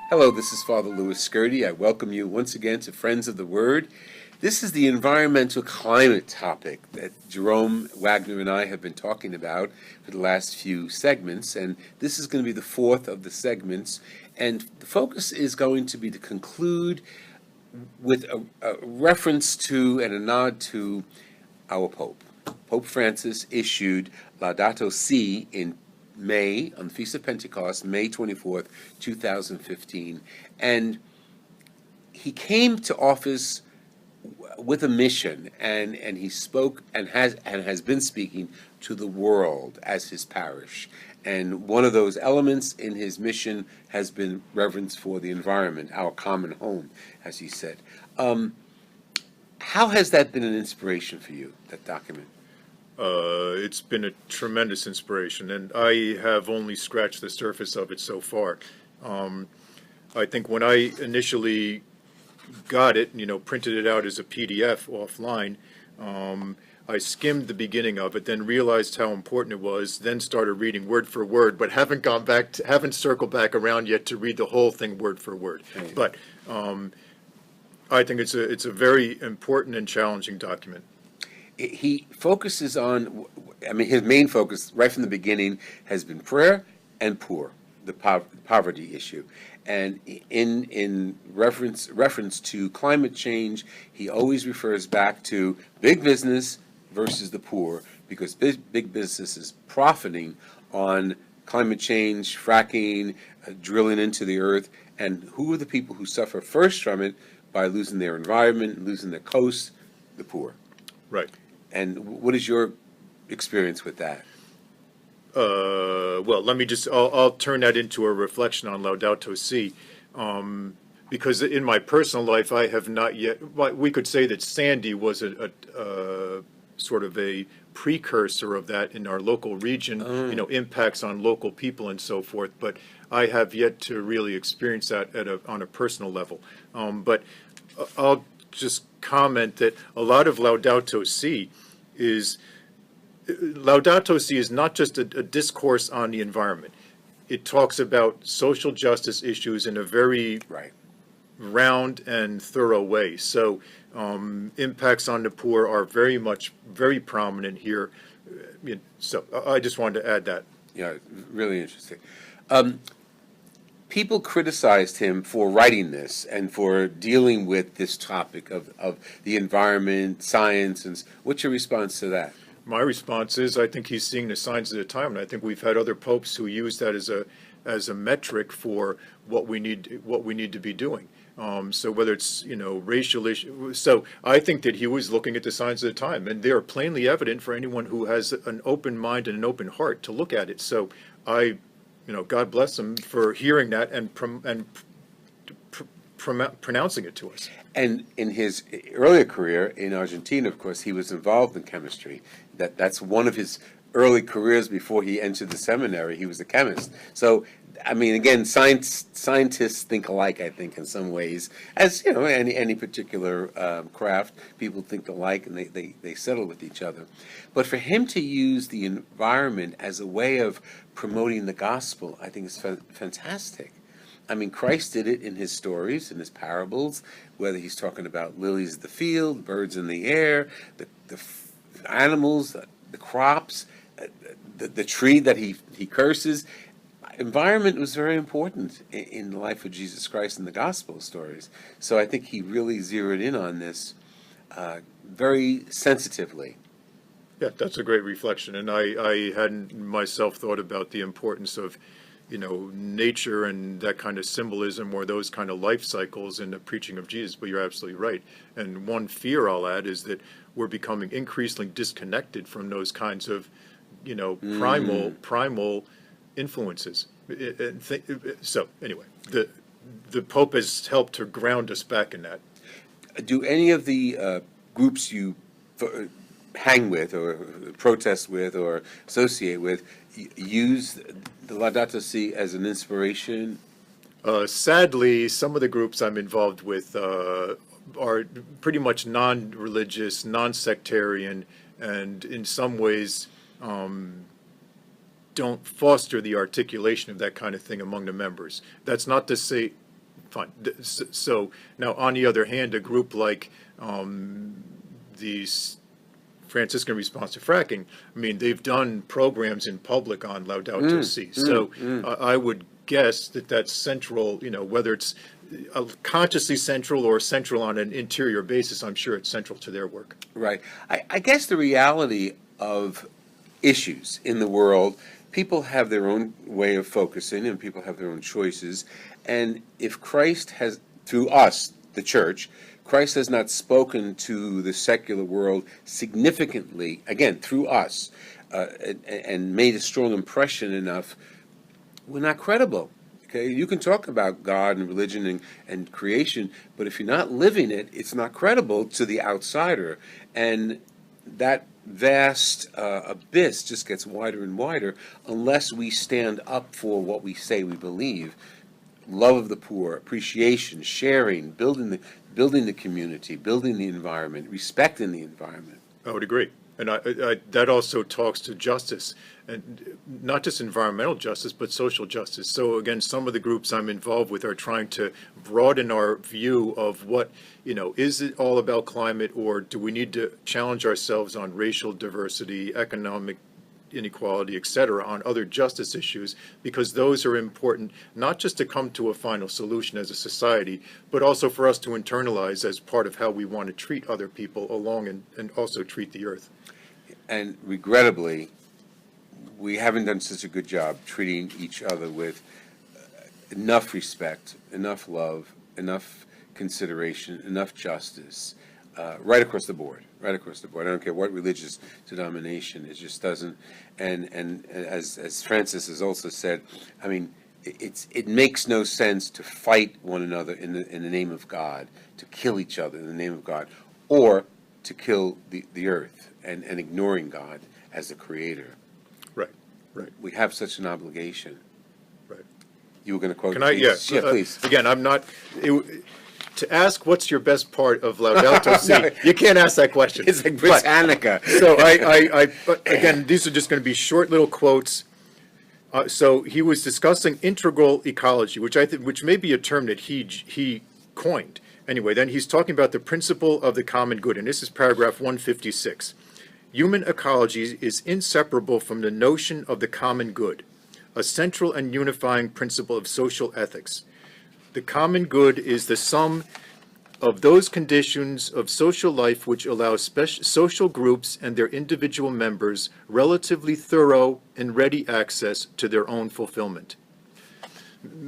Hello, this is Father Louis Skirty. I welcome you once again to Friends of the Word. This is the environmental climate topic that Jerome Wagner and I have been talking about for the last few segments, and this is going to be the fourth of the segments. And the focus is going to be to conclude with a reference to and a nod to our Pope. Pope Francis issued Laudato Si in May, on the Feast of Pentecost, May 24th, 2015. And he came to office with a mission, and he spoke and has been speaking to the world as his parish. And one of those elements in his mission has been reverence for the environment, our common home, as he said. How has that been an inspiration for you, that document? It's been a tremendous inspiration, and I have only scratched the surface of it so far. I think when I initially got it, printed it out as a PDF offline, I skimmed the beginning of it, then realized how important it was, then started reading word for word, but haven't circled back around yet to read the whole thing word for word. Right. But I think it's a very important and challenging document. He focuses on, his main focus right from the beginning has been prayer and poor, the poverty issue. And in reference to climate change, he always refers back to big business versus the poor, because big business is profiting on climate change, fracking, drilling into the earth, and who are the people who suffer first from it by losing their environment, losing their coast? The poor. Right. And what is your experience with that? Well, I'll turn that into a reflection on Laudato Si, because in my personal life, I have not yet, we could say that Sandy was a sort of a precursor of that in our local region, impacts on local people and so forth, but I have yet to really experience that on a personal level. But I'll just comment that a lot of Laudato Si is not just a discourse on the environment. It talks about social justice issues in a very round and thorough way. So impacts on the poor are very prominent here. So I just wanted to add that. Yeah, really interesting. People criticized him for writing this and for dealing with this topic of the environment, science, and what's your response to that? My response is I think he's seeing the signs of the time, and I think we've had other popes who use that as a metric for what we need to be doing. So whether it's racial issues, so I think that he was looking at the signs of the time, and they are plainly evident for anyone who has an open mind and an open heart to look at it. So God bless him for hearing that and pronouncing it to us. And in his earlier career in Argentina, of course, he was involved in chemistry. That's one of his early careers before he entered the seminary. He was a chemist. So, again, scientists think alike, I think, in some ways. As, any particular craft, people think alike and they settle with each other. But for him to use the environment as a way of promoting the gospel, I think is fantastic. Christ did it in his stories, in his parables, whether he's talking about lilies of the field, birds in the air, the animals, the crops, the tree that he curses. Environment was very important in the life of Jesus Christ in the gospel stories. So I think he really zeroed in on this very sensitively. Yeah, that's a great reflection, and I hadn't myself thought about the importance of nature and that kind of symbolism or those kind of life cycles in the preaching of Jesus, but you're absolutely right. And one fear I'll add is that we're becoming increasingly disconnected from those kinds of, primal influences. So anyway, the Pope has helped to ground us back in that. Do any of the groups you hang with or protest with or associate with use the Laudato Si as an inspiration? Sadly, some of the groups I'm involved with are pretty much non-religious, non-sectarian, and in some ways don't foster the articulation of that kind of thing among the members. That's not to say fine. So now, on the other hand, a group like the Franciscan Response to Fracking, I mean, they've done programs in public on Laudato Si. So I would guess that that's central, whether it's consciously central or central on an interior basis, I'm sure it's central to their work. Right. I guess the reality of issues in the world, people have their own way of focusing and people have their own choices. And if Christ has, through us, the church, Christ has not spoken to the secular world significantly, again, through us, and made a strong impression enough, we're not credible. Okay? You can talk about God and religion and creation, but if you're not living it, it's not credible to the outsider. And that vast abyss just gets wider and wider unless we stand up for what we say we believe. Love of the poor, appreciation, sharing, building the community, building the environment, respecting the environment. I would agree. And that also talks to justice, and not just environmental justice, but social justice. So again, some of the groups I'm involved with are trying to broaden our view of what, is it all about climate, or do we need to challenge ourselves on racial diversity, economic inequality, et cetera, on other justice issues, because those are important, not just to come to a final solution as a society, but also for us to internalize as part of how we want to treat other people along and also treat the earth. And regrettably, we haven't done such a good job treating each other with enough respect, enough love, enough consideration, enough justice, right across the board. Right across the board. I don't care what religious denomination. It just doesn't. And as Francis has also said, I mean, it makes no sense to fight one another in the name of God, to kill each other in the name of God, or to kill the earth and ignoring God as the creator. Right. Right. We have such an obligation. Right. You were going to quote? Can I? Yeah. Yeah, please. Again, I'm not. To ask what's your best part of Laudato Si, no, you can't ask that question. It's like Britannica. So but again, these are just going to be short little quotes. So he was discussing integral ecology, which may be a term that he coined. Anyway, then he's talking about the principle of the common good, and this is paragraph 156. Human ecology is inseparable from the notion of the common good, a central and unifying principle of social ethics. The common good is the sum of those conditions of social life which allow social groups and their individual members relatively thorough and ready access to their own fulfillment.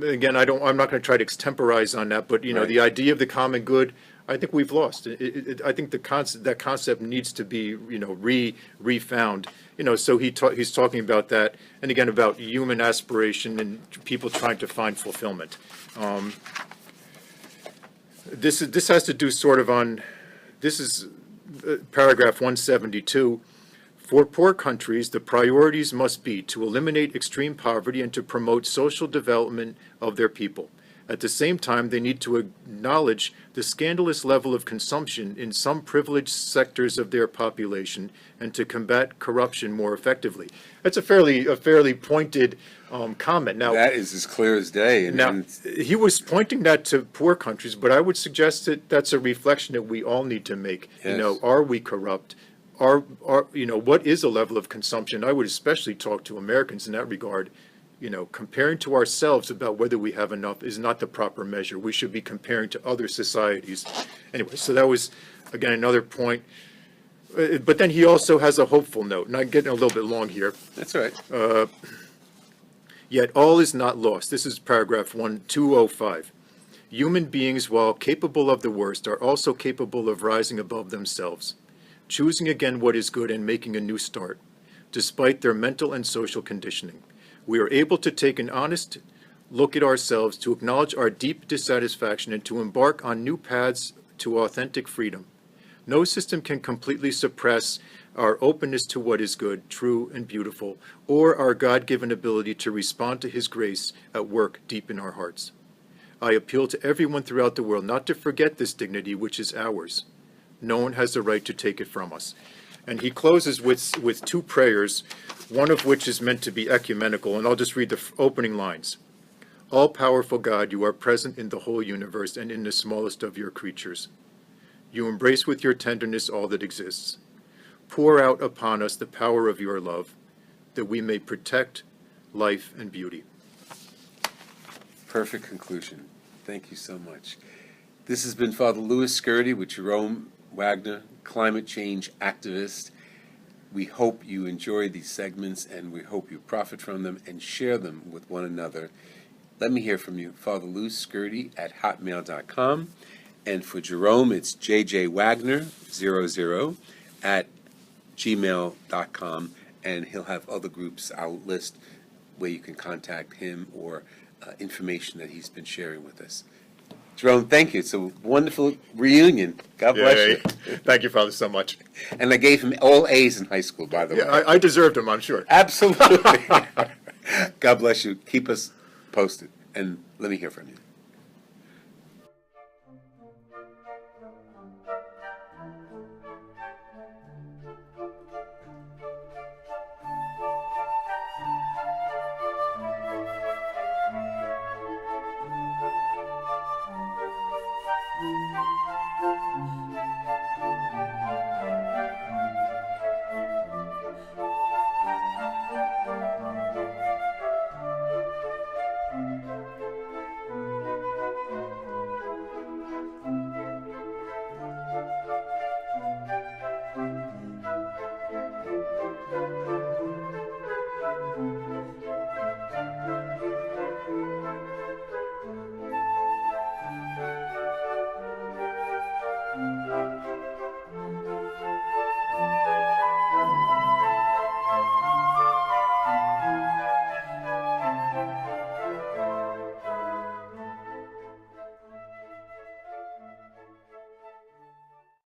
Again, I'm not going to try to extemporize on that, but Right. The idea of the common good, I think we've lost. I think that concept needs to be refound. So he's talking about that, and again about human aspiration and people trying to find fulfillment. This has to do sort of on, this is paragraph 172. For poor countries, the priorities must be to eliminate extreme poverty and to promote social development of their people. At the same time, they need to acknowledge the scandalous level of consumption in some privileged sectors of their population and to combat corruption more effectively. That's a fairly pointed comment. Now, That is as clear as day. now, he was pointing that to poor countries, but I would suggest that that's a reflection that we all need to make. Yes. Are we corrupt? What is a level of consumption? I would especially talk to Americans in that regard. Comparing to ourselves about whether we have enough is not the proper measure. We should be comparing to other societies. Anyway, so that was, again, another point. But then he also has a hopeful note, and I'm getting a little bit long here. That's all right. Yet all is not lost. This is paragraph 205. Human beings, while capable of the worst, are also capable of rising above themselves, choosing again what is good and making a new start, despite their mental and social conditioning. We are able to take an honest look at ourselves, to acknowledge our deep dissatisfaction, and to embark on new paths to authentic freedom. No system can completely suppress our openness to what is good, true, and beautiful, or our God-given ability to respond to His grace at work deep in our hearts. I appeal to everyone throughout the world not to forget this dignity which is ours. No one has the right to take it from us. And he closes with two prayers, one of which is meant to be ecumenical, and I'll just read the opening lines. All-powerful God, you are present in the whole universe and in the smallest of your creatures. You embrace with your tenderness all that exists. Pour out upon us the power of your love, that we may protect life and beauty. Perfect conclusion. Thank you so much. This has been Father Louis Scurti with Jerome Wagner, climate change activist. We hope you enjoy these segments, and we hope you profit from them and share them with one another. Let me hear from you. Father Louis Scurti at hotmail.com. And for Jerome, it's jjwagner00 at gmail.com. And he'll have other groups I'll list where you can contact him or information that he's been sharing with us. Jerome, thank you. It's a wonderful reunion. God bless Yay. you. Thank you, Father, so much. And I gave him all A's in high school, by the way. Yeah, I deserved them, I'm sure. Absolutely. God bless you. Keep us posted, and let me hear from you.